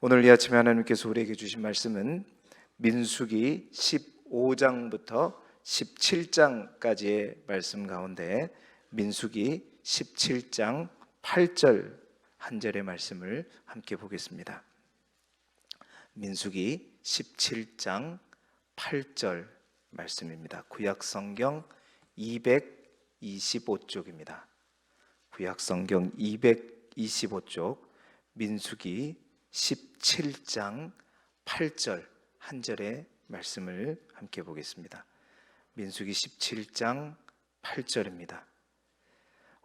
오늘 이 아침에 하나님께서 우리에게 주신 말씀은 민수기 15장부터 17장까지의 말씀 가운데 민수기 17장 8절 한 절의 말씀을 함께 보겠습니다. 민수기 17장 8절 말씀입니다. 구약성경 225쪽입니다. 구약성경 225쪽 민수기 17장 8절 한 절의 말씀을 함께 보겠습니다. 민수기 17장 8절입니다.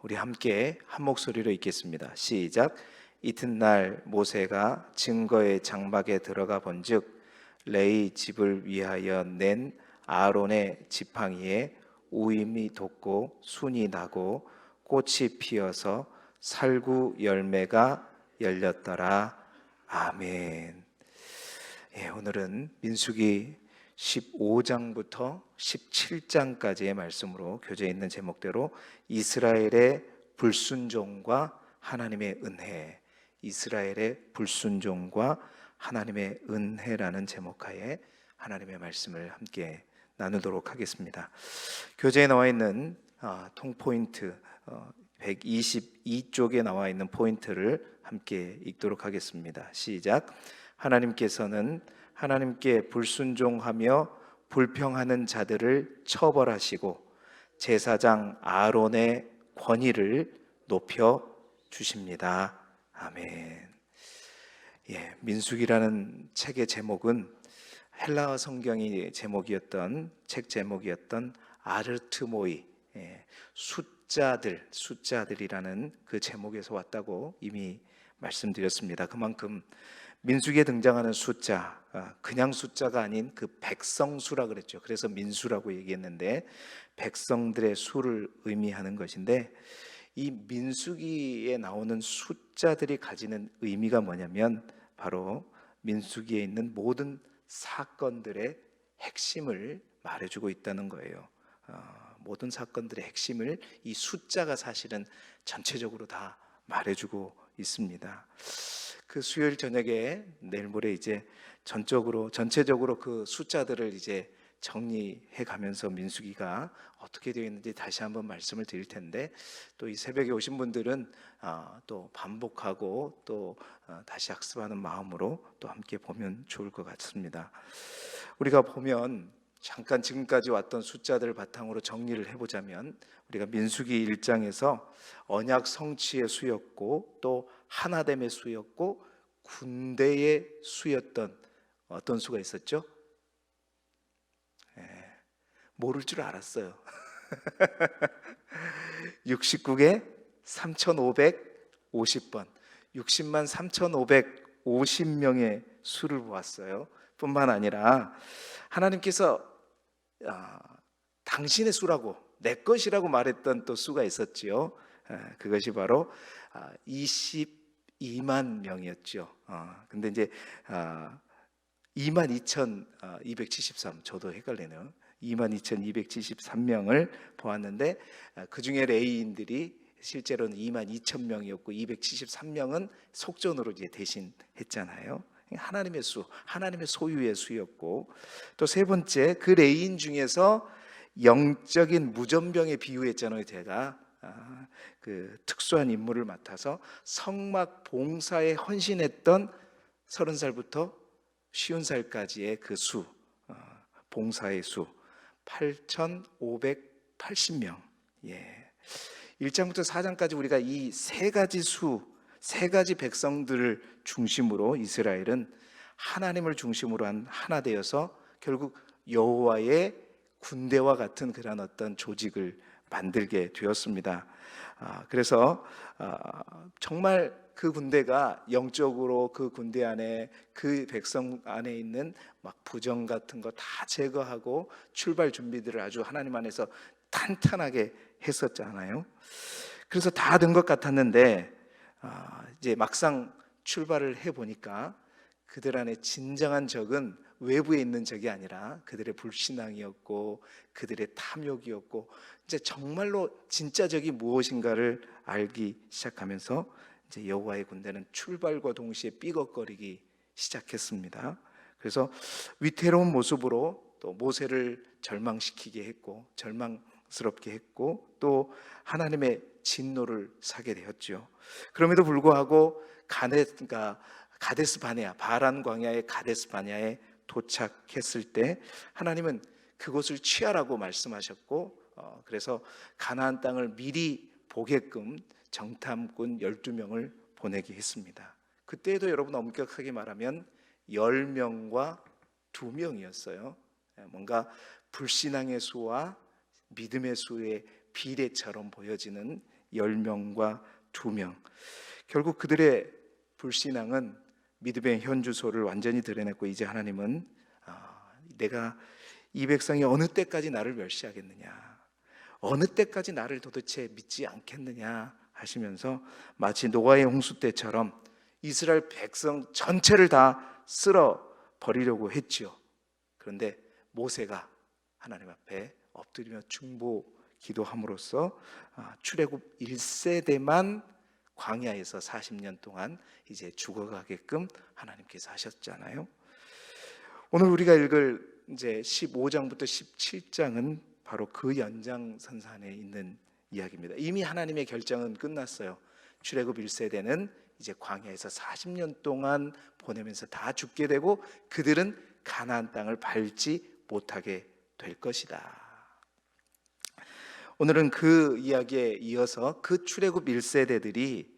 우리 함께 한 목소리로 읽겠습니다. 시작. 이튿날 모세가 증거의 장막에 들어가 본즉 레위 집을 위하여 낸 아론의 지팡이에 우임이 돋고 순이 나고 꽃이 피어서 살구 열매가 열렸더라. 아멘. 오늘은 민수기 15장부터 17장까지의 말씀으로 교재에 있는 제목대로 이스라엘의 불순종과 하나님의 은혜, 이스라엘의 불순종과 하나님의 은혜라는 제목하에 하나님의 말씀을 함께 나누도록 하겠습니다. 교재에 나와 있는 통포인트 122쪽에 나와 있는 포인트를 함께 읽도록 하겠습니다. 시작. 하나님께서는 하나님께 불순종하며 불평하는 자들을 처벌하시고 제사장 아론의 권위를 높여 주십니다. 아멘. 민수기라는 책의 제목은 헬라어 성경이 책 제목이었던 아르트모이, 숫자들이라는 그 제목에서 왔다고 이미 말씀드렸습니다. 그만큼 민수기에 등장하는 숫자, 그냥 숫자가 아닌 그 백성수라 그랬죠. 그래서 민수라고 얘기했는데 백성들의 수를 의미하는 것인데, 이 민수기에 나오는 숫자들이 가지는 의미가 뭐냐면 바로 민수기에 있는 모든 사건들의 핵심을 말해주고 있다는 거예요. 모든 사건들의 핵심을 이 숫자가 사실은 전체적으로 다 말해주고 있습니다. 그 수요일 저녁에 내일 모레 이제 전체적으로 그 숫자들을 이제 정리해 가면서 민수기가 어떻게 되어 있는지 다시 한번 말씀을 드릴 텐데, 또 이 새벽에 오신 분들은 또 반복하고 또 다시 학습하는 마음으로 또 함께 보면 좋을 것 같습니다. 우리가 보면 잠깐 지금까지 왔던 숫자들을 바탕으로 정리를 해보자면, 우리가 민수기 1장에서 언약 성취의 수였고 또 하나됨의 수였고 군대의 수였던 어떤 수가 있었죠? 모를 줄 알았어요. 69개 3,550번 60만 3,550명의 수를 보았어요. 뿐만 아니라 하나님께서 당신의 수라고, 내 것이라고 말했던 또 수가 있었지요. 그것이 바로 22만 명이었죠. 근데 이제 22,273, 저도 헷갈리네요. 22,273명을 보았는데 그 중에 레위인들이 실제로는 22,000명이었고 273명은 속전으로 이제 대신했잖아요. 하나님의 수, 하나님의 소유의 수였고, 또 세 번째, 그 레위인 중에서 영적인 무전병에 비유했잖아요. 제가 그 특수한 임무를 맡아서 성막 봉사에 헌신했던 30살부터 50살까지의 그 수, 봉사의 수 8,580명. 1장부터 4장까지 우리가 이 세 가지 수, 세 가지 백성들을 중심으로 이스라엘은 하나님을 중심으로 한 하나 되어서 결국 여호와의 군대와 같은 그런 어떤 조직을 만들게 되었습니다. 그래서 정말 그 군대가 영적으로 그 군대 안에, 그 백성 안에 있는 막 부정 같은 거 다 제거하고 출발 준비들을 아주 하나님 안에서 탄탄하게 했었잖아요. 그래서 다 된 것 같았는데 이제 막상 출발을 해보니까 그들 안에 진정한 적은 외부에 있는 적이 아니라 그들의 불신앙이었고 그들의 탐욕이었고, 이제 정말로 진짜 적이 무엇인가를 알기 시작하면서 이제 여호와의 군대는 출발과 동시에 삐걱거리기 시작했습니다. 그래서 위태로운 모습으로 또 모세를 절망시키게 했고 절망스럽게 했고 또 하나님의 진노를 사게 되었죠. 그럼에도 불구하고 가데스 바네아, 바란 광야의 가데스 바네아에 도착했을 때 하나님은 그곳을 취하라고 말씀하셨고 그래서 가나안 땅을 미리 보게끔 정탐꾼 12명을 보내게 했습니다. 그때에도 여러분 엄격하게 말하면 10명과 2명이었어요. 뭔가 불신앙의 수와 믿음의 수의 비례처럼 보여지는 10명과 2명. 결국 그들의 불신앙은 믿음의 현주소를 완전히 드러냈고 이제 하나님은 내가 이 백성이 어느 때까지 나를 멸시하겠느냐, 어느 때까지 나를 도대체 믿지 않겠느냐 하시면서 마치 노아의 홍수 때처럼 이스라엘 백성 전체를 다 쓸어 버리려고 했지요. 그런데 모세가 하나님 앞에 엎드리며 중보 기도함으로써 출애굽 1세대만 광야에서 40년 동안 이제 죽어가게끔 하나님께서 하셨잖아요. 오늘 우리가 읽을 이제 15장부터 17장은 바로 그 연장선상에 있는 이야기입니다. 이미 하나님의 결정은 끝났어요. 출애굽 1세대는 이제 광야에서 40년 동안 보내면서 다 죽게 되고 그들은 가나안 땅을 밟지 못하게 될 것이다. 오늘은 그 이야기에 이어서 그 출애굽 1세대들이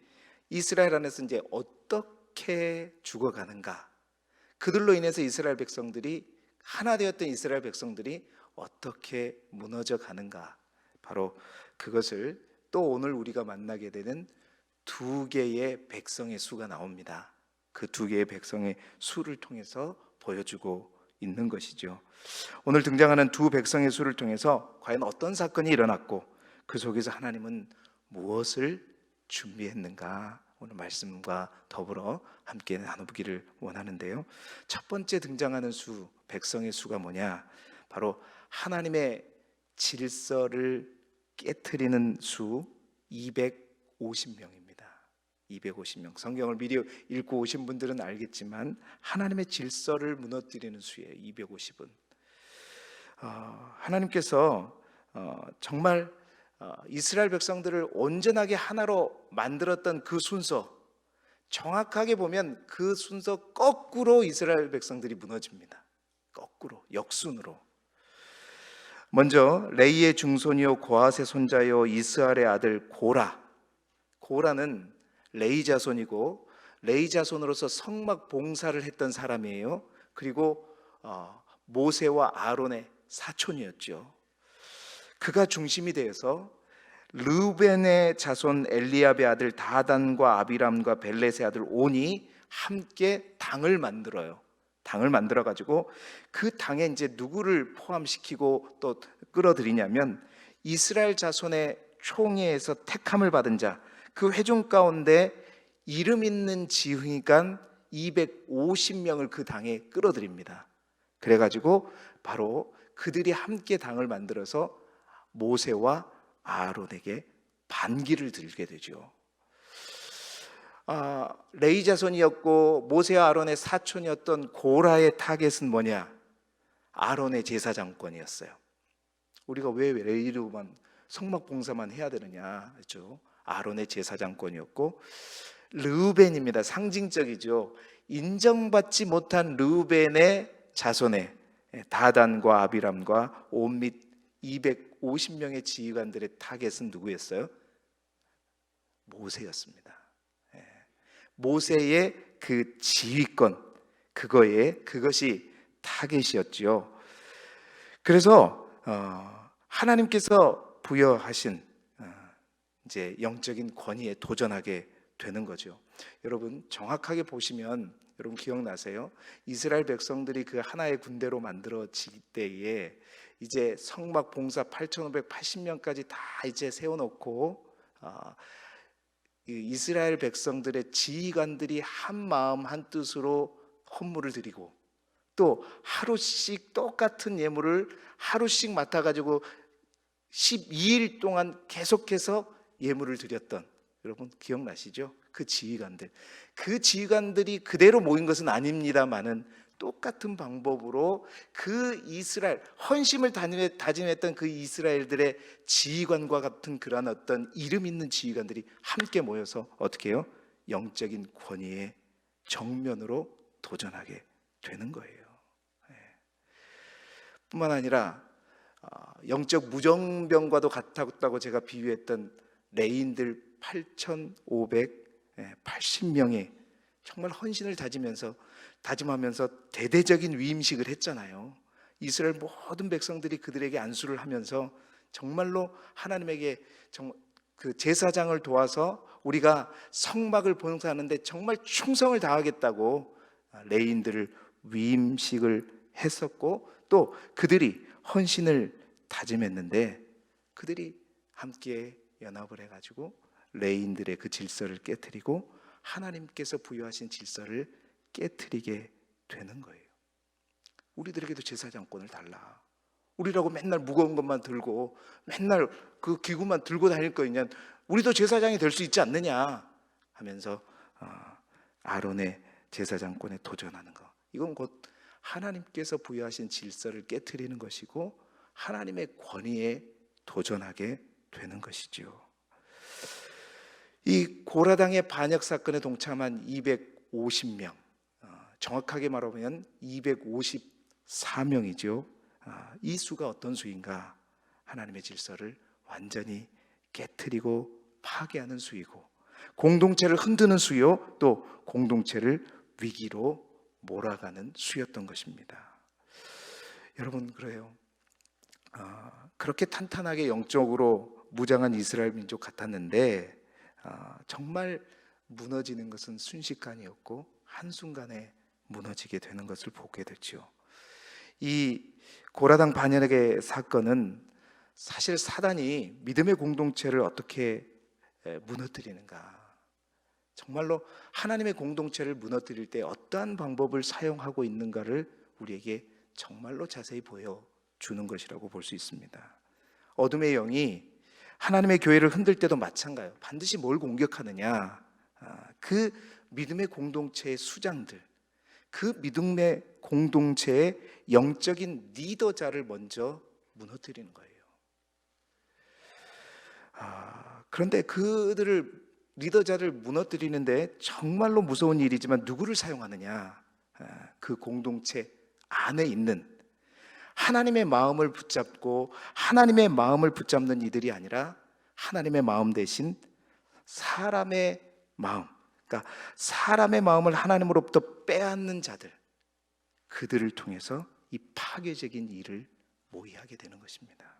이스라엘 안에서 이제 어떻게 죽어가는가, 그들로 인해서 이스라엘 백성들이 하나 되었던 이스라엘 백성들이 어떻게 무너져 가는가, 바로 그것을 또 오늘 우리가 만나게 되는 2개의 백성의 수가 나옵니다. 그 2개의 백성의 수를 통해서 보여주고 있는 것이죠. 오늘 등장하는 2 백성의 수를 통해서 과연 어떤 사건이 일어났고 그 속에서 하나님은 무엇을 준비했는가, 오늘 말씀과 더불어 함께 나누기를 원하는데요. 첫 번째 등장하는 수, 백성의 수가 뭐냐, 바로 하나님의 질서를 깨트리는 수 250명입니다. 250명. 성경을 미리 읽고 오신 분들은 알겠지만 하나님의 질서를 무너뜨리는 수예요. 250은 하나님께서 정말 이스라엘 백성들을 온전하게 하나로 만들었던 그 순서, 정확하게 보면 그 순서 거꾸로 이스라엘 백성들이 무너집니다. 거꾸로, 역순으로. 먼저 레이의 중손이요 고핫의 손자요 이스할의 아들 고라는 레이 자손이고 레이 자손으로서 성막 봉사를 했던 사람이에요. 그리고 모세와 아론의 사촌이었죠. 그가 중심이 되어서 르우벤의 자손 엘리압의 아들 다단과 아비람과 벨렛의 아들 온이 함께 당을 만들어요. 당을 만들어 가지고 그 당에 이제 누구를 포함시키고 또 끌어들이냐면 이스라엘 자손의 총회에서 택함을 받은 자, 그 회중 가운데 이름 있는 지휘관 250명을 그 당에 끌어들입니다. 그래가지고 바로 그들이 함께 당을 만들어서 모세와 아론에게 반기를 들게 되죠. 레이 자손이었고 모세와 아론의 사촌이었던 고라의 타겟은 뭐냐? 아론의 제사장권이었어요. 우리가 왜 레이로만 성막 봉사만 해야 되느냐 했죠. 아론의 제사장권이었고, 르우벤입니다. 상징적이죠. 인정받지 못한 르우벤의 자손의 다단과 아비람과 온 및 250명의 지휘관들의 타겟은 누구였어요? 모세였습니다. 모세의 그 지휘권, 그것이 타겟이었죠. 그래서 하나님께서 부여하신 이제 영적인 권위에 도전하게 되는 거죠. 여러분 정확하게 보시면 여러분 기억나세요? 이스라엘 백성들이 그 하나의 군대로 만들어질 때에 이제 성막 봉사 8,580명까지 다 이제 세워놓고 이스라엘 백성들의 지휘관들이 한 마음 한 뜻으로 헌물을 드리고 또 하루씩 똑같은 예물을 하루씩 맡아가지고 12일 동안 계속해서 예물을 드렸던, 여러분 기억나시죠? 그 지휘관들이 그대로 모인 것은 아닙니다만은 똑같은 방법으로 그 이스라엘 헌심을 다짐했던 그 이스라엘들의 지휘관과 같은 그러한 어떤 이름 있는 지휘관들이 함께 모여서 어떻게 해요? 영적인 권위의 정면으로 도전하게 되는 거예요. 뿐만 아니라 영적 무정병과도 같았다고 제가 비유했던 레인들 8,580명이 정말 헌신을 다짐하면서 대대적인 위임식을 했잖아요. 이스라엘 모든 백성들이 그들에게 안수를 하면서 정말로 하나님에게 그 제사장을 도와서 우리가 성막을 봉사하는데 정말 충성을 다하겠다고 레인들을 위임식을 했었고, 또 그들이 헌신을 다짐했는데 그들이 함께 연합을 해가지고 레인들의 그 질서를 깨트리고 하나님께서 부여하신 질서를 깨트리게 되는 거예요. 우리들에게도 제사장권을 달라. 우리라고 맨날 무거운 것만 들고 맨날 그 기구만 들고 다닐 거 있냐, 우리도 제사장이 될 수 있지 않느냐 하면서 아론의 제사장권에 도전하는 거, 이건 곧 하나님께서 부여하신 질서를 깨트리는 것이고 하나님의 권위에 도전하게 되는 것이죠. 이 고라당의 반역 사건에 동참한 250명, 정확하게 말하면 254명이죠. 이 수가 어떤 수인가? 하나님의 질서를 완전히 깨트리고 파괴하는 수이고, 공동체를 흔드는 수요, 또 공동체를 위기로 몰아가는 수였던 것입니다. 여러분, 그래요. 그렇게 탄탄하게 영적으로 무장한 이스라엘 민족 같았는데 정말 무너지는 것은 순식간이었고 한순간에 무너지게 되는 것을 보게 됐죠. 이 고라당 반역의 사건은 사실 사단이 믿음의 공동체를 어떻게 무너뜨리는가, 정말로 하나님의 공동체를 무너뜨릴 때 어떠한 방법을 사용하고 있는가를 우리에게 정말로 자세히 보여주는 것이라고 볼 수 있습니다. 어둠의 영이 하나님의 교회를 흔들 때도 마찬가지예요. 반드시 뭘 공격하느냐? 그 믿음의 공동체의 수장들, 그 믿음의 공동체의 영적인 리더자를 먼저 무너뜨리는 거예요. 그런데 그들을, 리더자를 무너뜨리는데 정말로 무서운 일이지만 누구를 사용하느냐? 그 공동체 안에 있는 하나님의 마음을 붙잡고 하나님의 마음을 붙잡는 이들이 아니라 하나님의 마음 대신 사람의 마음, 그러니까 사람의 마음을 하나님으로부터 빼앗는 자들, 그들을 통해서 이 파괴적인 일을 모의하게 되는 것입니다.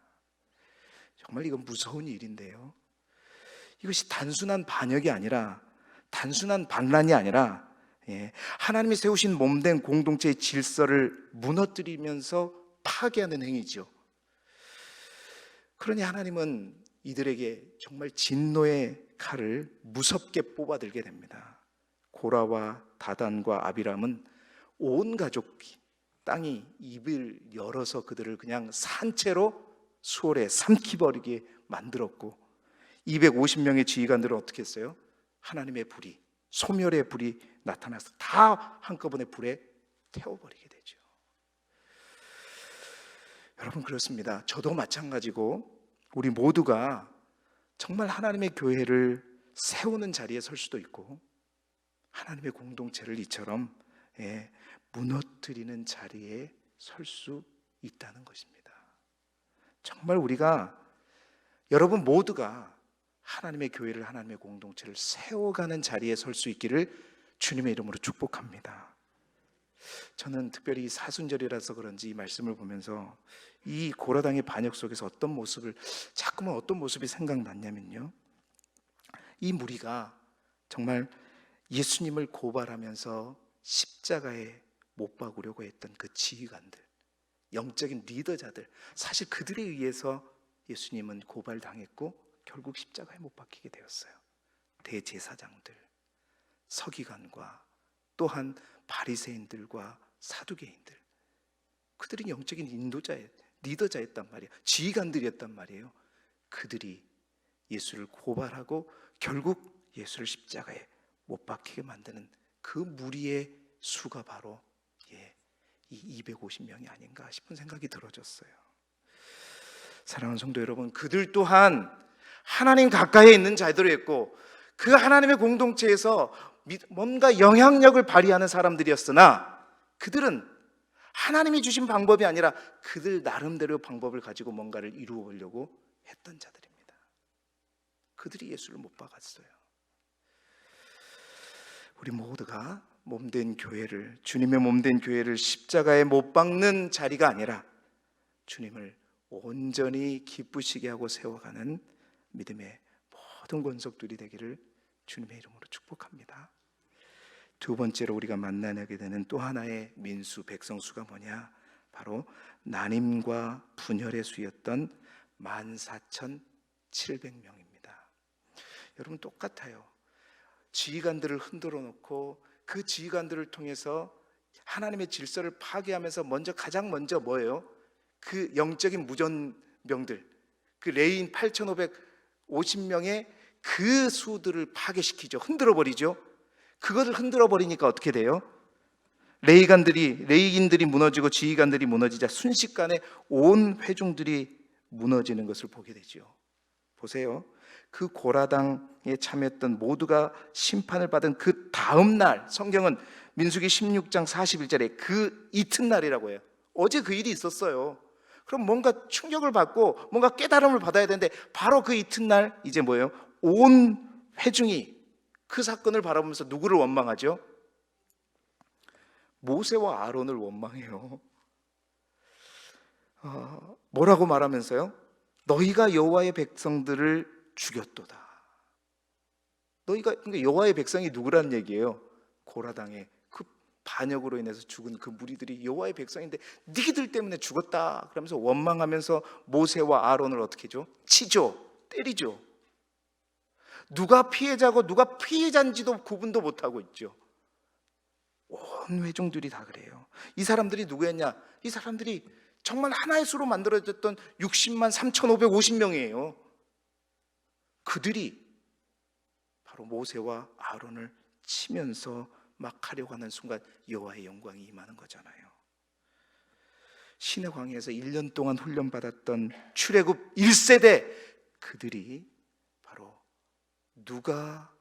정말 이건 무서운 일인데요, 이것이 단순한 반역이 아니라, 단순한 반란이 아니라 하나님이 세우신 몸된 공동체의 질서를 무너뜨리면서 파괴하는 행위죠. 그러니 하나님은 이들에게 정말 진노의 칼을 무섭게 뽑아들게 됩니다. 고라와 다단과 아비람은 온 가족이 땅이 입을 열어서 그들을 그냥 산채로 수월에 삼키버리게 만들었고, 250명의 지휘관들은 어떻게 했어요? 하나님의 불이, 소멸의 불이 나타나서 다 한꺼번에 불에 태워버리게 되죠. 여러분, 그렇습니다. 저도 마찬가지고 우리 모두가 정말 하나님의 교회를 세우는 자리에 설 수도 있고 하나님의 공동체를 이처럼 무너뜨리는 자리에 설 수 있다는 것입니다. 정말 우리가, 여러분 모두가 하나님의 교회를, 하나님의 공동체를 세워가는 자리에 설 수 있기를 주님의 이름으로 축복합니다. 저는 특별히 사순절이라서 그런지 이 말씀을 보면서 이 고라당의 반역 속에서 자꾸만 어떤 모습이 생각났냐면요, 이 무리가 정말 예수님을 고발하면서 십자가에 못 박으려고 했던 그 지휘관들, 영적인 리더자들, 사실 그들에 의해서 예수님은 고발당했고 결국 십자가에 못 박히게 되었어요. 대제사장들, 서기관과 또한 바리새인들과 사두개인들, 그들이 영적인 리더자였단 말이에요. 지휘관들이었단 말이에요. 그들이 예수를 고발하고 결국 예수를 십자가에 못 박히게 만드는 그 무리의 수가 바로 이 250명이 아닌가 싶은 생각이 들어졌어요. 사랑하는 성도 여러분, 그들 또한 하나님 가까이에 있는 자들이었고 그 하나님의 공동체에서 뭔가 영향력을 발휘하는 사람들이었으나 그들은 하나님이 주신 방법이 아니라 그들 나름대로 방법을 가지고 뭔가를 이루어 보려고 했던 자들입니다. 그들이 예수를 못 박았어요. 우리 모두가 몸된 교회를, 주님의 몸된 교회를 십자가에 못 박는 자리가 아니라 주님을 온전히 기쁘시게 하고 세워가는 믿음의 모든 권속들이 되기를 주님의 이름으로 축복합니다. 두 번째로 우리가 만나게 되는 또 하나의 민수, 백성수가 뭐냐? 바로 난임과 분열의 수였던 14,700명입니다. 여러분 똑같아요. 지휘관들을 흔들어 놓고 그 지휘관들을 통해서 하나님의 질서를 파괴하면서 가장 먼저 뭐예요? 그 영적인 무전병들, 그 레인 8,550명의 그 수들을 파괴시키죠. 흔들어 버리죠. 그것을 흔들어 버리니까 어떻게 돼요? 레이인들이 무너지고 지휘관들이 무너지자 순식간에 온 회중들이 무너지는 것을 보게 되죠. 보세요. 그 고라당에 참여했던 모두가 심판을 받은 그 다음 날, 성경은 민수기 16장 41절에 그 이튿날이라고 해요. 어제 그 일이 있었어요. 그럼 뭔가 충격을 받고 뭔가 깨달음을 받아야 되는데 바로 그 이튿날 이제 뭐예요? 온 회중이 그 사건을 바라보면서 누구를 원망하죠? 모세와 아론을 원망해요. 뭐라고 말하면서요? 너희가 여호와의 백성들을 죽였도다. 그러니까 여호와의 백성이 누구란 얘기예요? 고라당의 그 반역으로 인해서 죽은 그 무리들이 여호와의 백성인데 너희들 때문에 죽었다 그러면서 원망하면서 모세와 아론을 어떻게 해줘? 치죠. 때리죠. 누가 피해자고 누가 피해자인지도 구분도 못하고 있죠. 온 회중들이 다 그래요. 이 사람들이 누구였냐? 이 사람들이 정말 하나의 수로 만들어졌던 60만 3,550명이에요. 그들이 바로 모세와 아론을 치면서 막 하려고 하는 순간 여호와의 영광이 임하는 거잖아요. 신의 광야에서 1년 동안 훈련받았던 출애굽 1세대 그들이 바로 누가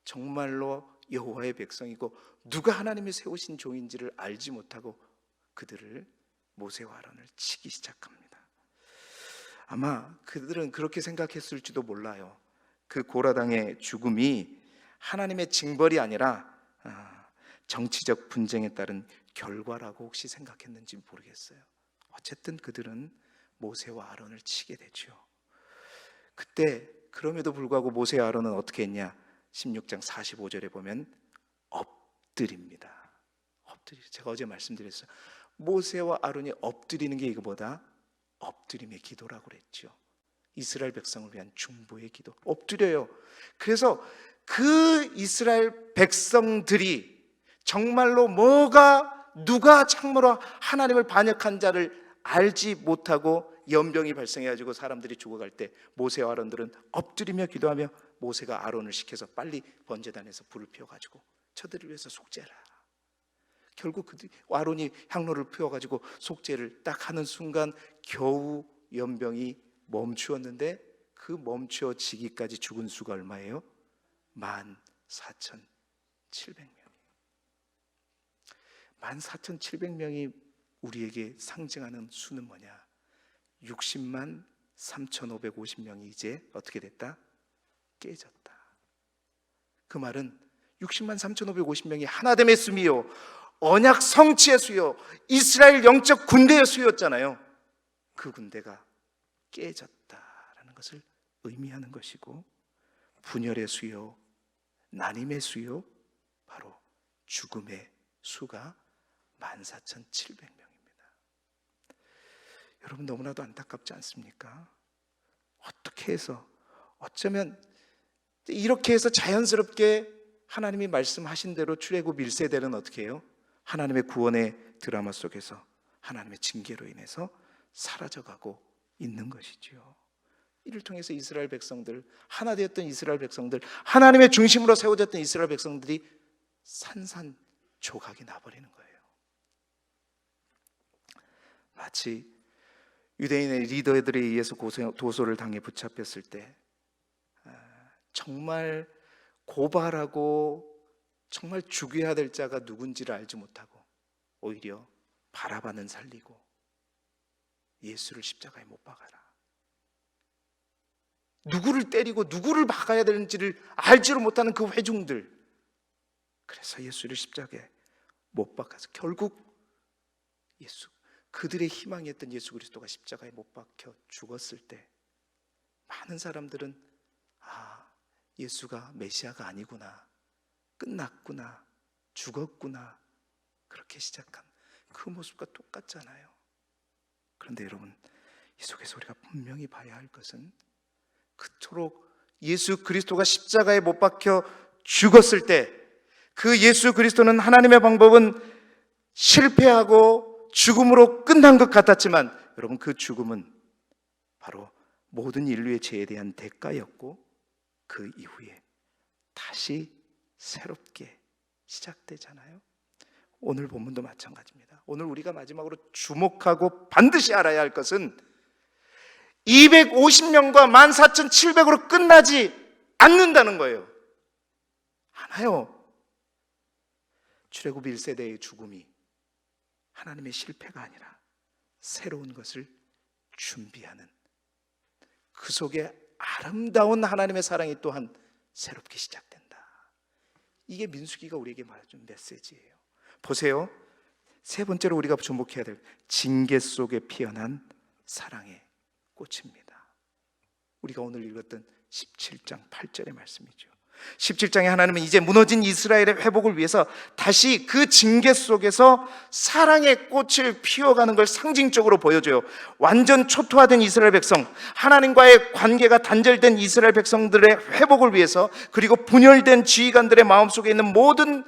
정말로 여호와의 백성이고 누가 하나님이 세우신 종인지를 알지 못하고 그들을 모세와 아론을 치기 시작합니다. 아마 그들은 그렇게 생각했을지도 몰라요. 그 고라당의 죽음이 하나님의 징벌이 아니라 정치적 분쟁에 따른 결과라고 혹시 생각했는지 모르겠어요. 어쨌든 그들은 모세와 아론을 치게 되죠. 그때 그럼에도 불구하고 모세와 아론은 어떻게 했냐? 16장 45절에 보면 엎드립니다. 제가 어제 말씀드렸어요. 모세와 아론이 엎드리는 게 이거보다 엎드림의 기도라고 그랬죠. 이스라엘 백성을 위한 중보의 기도, 엎드려요. 그래서 그 이스라엘 백성들이 정말로 누가 참으로 하나님을 반역한 자를 알지 못하고 연병이 발생해가지고 사람들이 죽어갈 때 모세와 아론들은 엎드리며 기도하며 모세가 아론을 시켜서 빨리 번제단에서 불을 피워가지고 저들을 위해서 속죄라. 결국 아론이 향로를 피워가지고 속죄를 딱 하는 순간 겨우 연병이 멈추었는데 그 멈추어지기까지 죽은 수가 얼마예요? 14,700명. 14,700명이 우리에게 상징하는 수는 뭐냐? 60만 3,550명이 이제 어떻게 됐다? 깨졌다. 그 말은 60만 3,550명이 하나됨의 수이요, 언약 성취의 수요, 이스라엘 영적 군대의 수였잖아요. 그 군대가 깨졌다라는 것을 의미하는 것이고, 분열의 수요, 난임의 수요, 바로 죽음의 수가 14,700명입니다. 여러분 너무나도 안타깝지 않습니까? 어떻게 해서 어쩌면 이렇게 해서 자연스럽게 하나님이 말씀하신 대로 출애굽 1세대는 어떻게 해요? 하나님의 구원의 드라마 속에서 하나님의 징계로 인해서 사라져가고 있는 것이지요. 이를 통해서 이스라엘 백성들, 하나 되었던 이스라엘 백성들, 하나님의 중심으로 세워졌던 이스라엘 백성들이 산산조각이 나버리는 거예요. 마치 유대인의 리더들에 의해서 도소를 당해 붙잡혔을 때 정말 고발하고 정말 죽여야 될 자가 누군지를 알지 못하고 오히려 바라바는 살리고 예수를 십자가에 못 박아라, 누구를 때리고 누구를 박아야 되는지를 알지를 못하는 그 회중들, 그래서 예수를 십자가에 못 박아서 결국 그들의 희망이었던 예수 그리스도가 십자가에 못 박혀 죽었을 때 많은 사람들은 예수가 메시아가 아니구나, 끝났구나, 죽었구나, 그렇게 시작한 그 모습과 똑같잖아요. 그런데 여러분, 이 속에서 우리가 분명히 봐야 할 것은 그토록 예수 그리스도가 십자가에 못 박혀 죽었을 때 그 예수 그리스도는, 하나님의 방법은 실패하고 죽음으로 끝난 것 같았지만 여러분, 그 죽음은 바로 모든 인류의 죄에 대한 대가였고 그 이후에 다시 새롭게 시작되잖아요. 오늘 본문도 마찬가지입니다. 오늘 우리가 마지막으로 주목하고 반드시 알아야 할 것은 250년과 14,700으로 끝나지 않는다는 거예요. 않아요. 출애굽 1세대의 죽음이 하나님의 실패가 아니라 새로운 것을 준비하는, 그 속에 아름다운 하나님의 사랑이 또한 새롭게 시작된다. 이게 민수기가 우리에게 말해준 메시지예요. 보세요. 세 번째로 우리가 주목해야 될 징계 속에 피어난 사랑의 꽃입니다. 우리가 오늘 읽었던 17장 8절의 말씀이죠. 17장에 하나님은 이제 무너진 이스라엘의 회복을 위해서 다시 그 징계 속에서 사랑의 꽃을 피워가는 걸 상징적으로 보여줘요. 완전 초토화된 이스라엘 백성, 하나님과의 관계가 단절된 이스라엘 백성들의 회복을 위해서, 그리고 분열된 지휘관들의 마음속에 있는 모든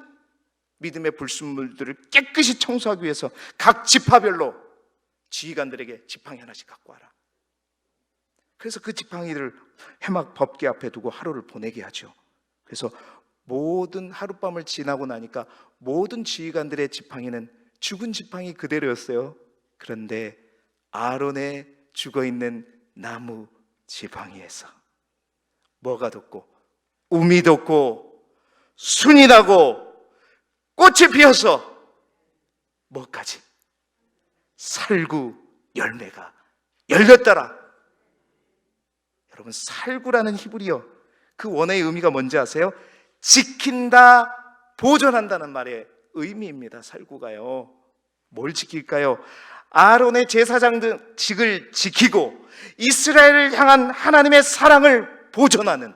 믿음의 불순물들을 깨끗이 청소하기 위해서 각 지파별로 지휘관들에게 지팡이 하나씩 갖고 와라. 그래서 그 지팡이들을 회막 법궤 앞에 두고 하루를 보내게 하죠. 그래서 모든 하룻밤을 지나고 나니까 모든 지휘관들의 지팡이는 죽은 지팡이 그대로였어요. 그런데 아론의 죽어있는 나무 지팡이에서 뭐가 돋고 움이 돋고 순이 나고 꽃이 피어서 뭐까지? 살구 열매가 열렸더라. 여러분, 살구라는 히브리어 그 원어의 의미가 뭔지 아세요? 지킨다, 보존한다는 말의 의미입니다. 살구가요. 뭘 지킬까요? 아론의 제사장직을 지키고 이스라엘을 향한 하나님의 사랑을 보존하는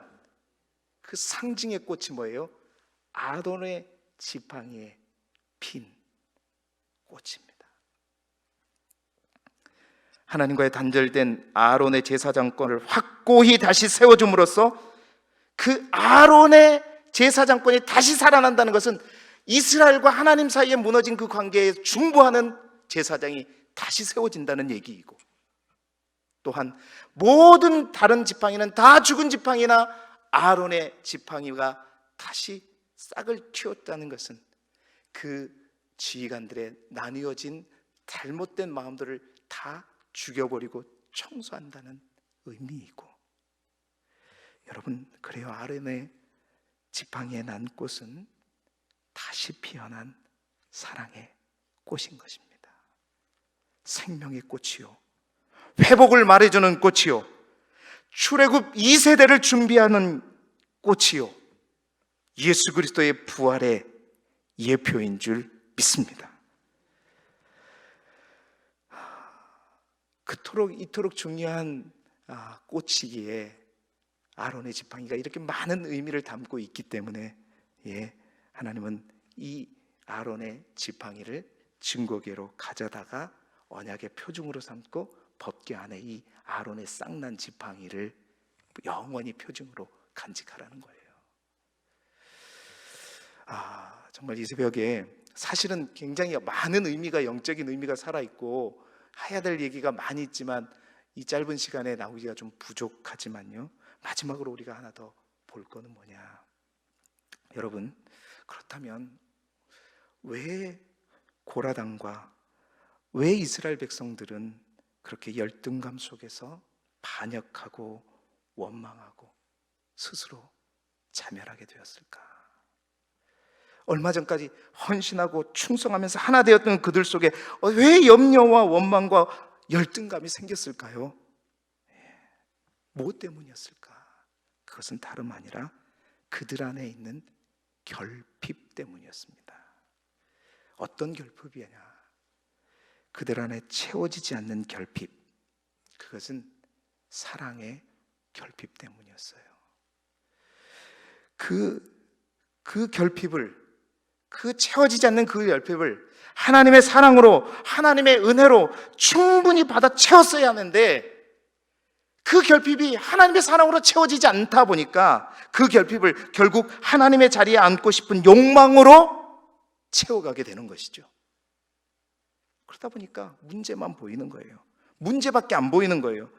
그 상징의 꽃이 뭐예요? 아론의 지팡이에 핀 꽃입니다. 하나님과의 단절된 아론의 제사장권을 확고히 다시 세워줌으로써 그 아론의 제사장권이 다시 살아난다는 것은 이스라엘과 하나님 사이에 무너진 그 관계에 중보하는 제사장이 다시 세워진다는 얘기이고, 또한 모든 다른 지팡이는 다 죽은 지팡이나 아론의 지팡이가 다시 싹을 틔웠다는 것은 그 지휘관들의 나뉘어진 잘못된 마음들을 다 죽여버리고 청소한다는 의미이고, 여러분, 그래요. 아론의 지팡이에 난 꽃은 다시 피어난 사랑의 꽃인 것입니다. 생명의 꽃이요, 회복을 말해주는 꽃이요, 출애굽 2세대를 준비하는 꽃이요, 예수 그리스도의 부활의 예표인 줄 믿습니다. 이토록 중요한 꽃이기에 아론의 지팡이가 이렇게 많은 의미를 담고 있기 때문에 하나님은 이 아론의 지팡이를 증거궤로 가져다가 언약의 표징으로 삼고 법궤 안에 이 아론의 쌍난 지팡이를 영원히 표징으로 간직하라는 거예요. 정말 이 새벽에 사실은 굉장히 많은 의미가, 영적인 의미가 살아있고 해야 될 얘기가 많이 있지만 이 짧은 시간에 나오기가 좀 부족하지만요, 마지막으로 우리가 하나 더 볼 거는 뭐냐? 여러분, 그렇다면 왜 고라당과 왜 이스라엘 백성들은 그렇게 열등감 속에서 반역하고 원망하고 스스로 자멸하게 되었을까? 얼마 전까지 헌신하고 충성하면서 하나 되었던 그들 속에 왜 염려와 원망과 열등감이 생겼을까요? 뭐 때문이었을까? 그것은 다름 아니라 그들 안에 있는 결핍 때문이었습니다. 어떤 결핍이냐? 그들 안에 채워지지 않는 결핍, 그것은 사랑의 결핍 때문이었어요. 그 결핍을, 그 채워지지 않는 그 결핍을 하나님의 사랑으로, 하나님의 은혜로 충분히 받아 채웠어야 하는데, 그 결핍이 하나님의 사랑으로 채워지지 않다 보니까 그 결핍을 결국 하나님의 자리에 앉고 싶은 욕망으로 채워가게 되는 것이죠. 그러다 보니까 문제만 보이는 거예요. 문제밖에 안 보이는 거예요.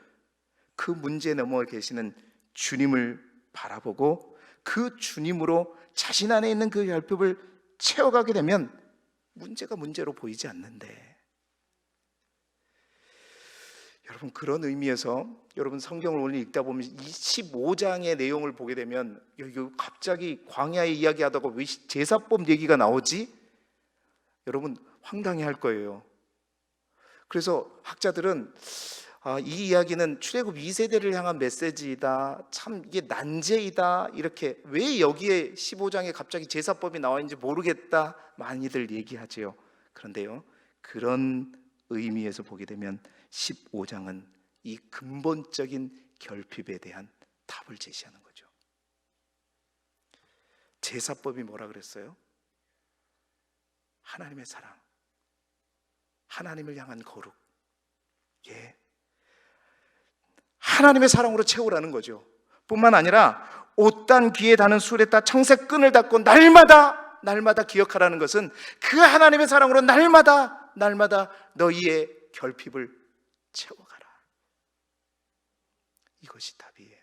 그 문제 너머에 계시는 주님을 바라보고 그 주님으로 자신 안에 있는 그 결핍을 채워가게 되면 문제가 문제로 보이지 않는데, 여러분, 그런 의미에서 여러분 성경을 오늘 읽다 보면 25장의 내용을 보게 되면 갑자기 광야의 이야기하다가 왜 제사법 얘기가 나오지? 여러분 황당해 할 거예요. 그래서 학자들은 이 이야기는 출애굽 2세대를 향한 메시지이다, 참 이게 난제이다, 이렇게 왜 여기에 15장에 갑자기 제사법이 나와 있는지 모르겠다 많이들 얘기하지요. 그런데요, 그런 의미에서 보게 되면 15장은 이 근본적인 결핍에 대한 답을 제시하는 거죠. 제사법이 뭐라 그랬어요? 하나님의 사랑, 하나님을 향한 거룩, 하나님의 사랑으로 채우라는 거죠. 뿐만 아니라 옷단 귀에 다는 술에 따 청색 끈을 닫고 날마다 기억하라는 것은 그 하나님의 사랑으로 날마다 너희의 결핍을 채워가라. 이것이 답이에요.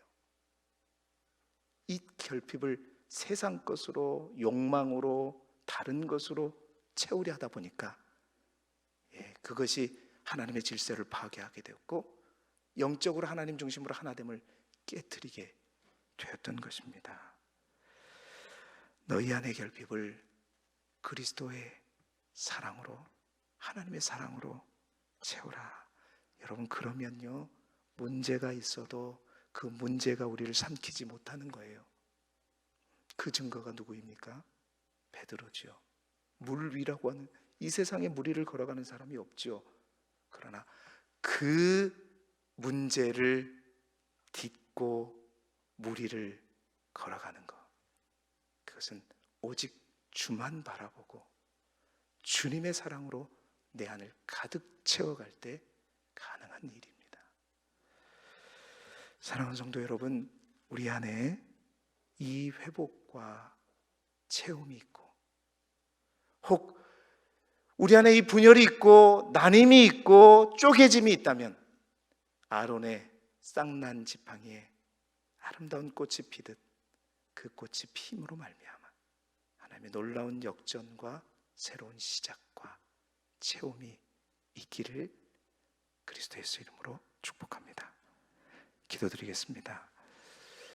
이 결핍을 세상 것으로, 욕망으로, 다른 것으로 채우려 하다 보니까 그것이 하나님의 질서를 파괴하게 되었고 영적으로 하나님 중심으로 하나됨을 깨트리게 되었던 것입니다. 너희 안의 결핍을 그리스도의 사랑으로, 하나님의 사랑으로 채우라. 여러분, 그러면요, 문제가 있어도 그 문제가 우리를 삼키지 못하는 거예요. 그 증거가 누구입니까? 베드로죠. 물 위라고 하는, 이 세상에 물 위를 걸어가는 사람이 없죠. 그러나 그 문제를 딛고 물 위를 걸어가는 것, 그것은 오직 주만 바라보고 주님의 사랑으로 내 안을 가득 채워갈 때 가능한 일입니다. 사랑하는 성도 여러분, 우리 안에 이 회복과 채움이 있고, 혹 우리 안에 이 분열이 있고 나눔이 있고 쪼개짐이 있다면 아론의 쌍난 지팡이에 아름다운 꽃이 피듯 그 꽃이 피임으로 말미암아 하나님의 놀라운 역전과 새로운 시작과 채움이 있기를 그리스도 예수 이름으로 축복합니다. 기도드리겠습니다.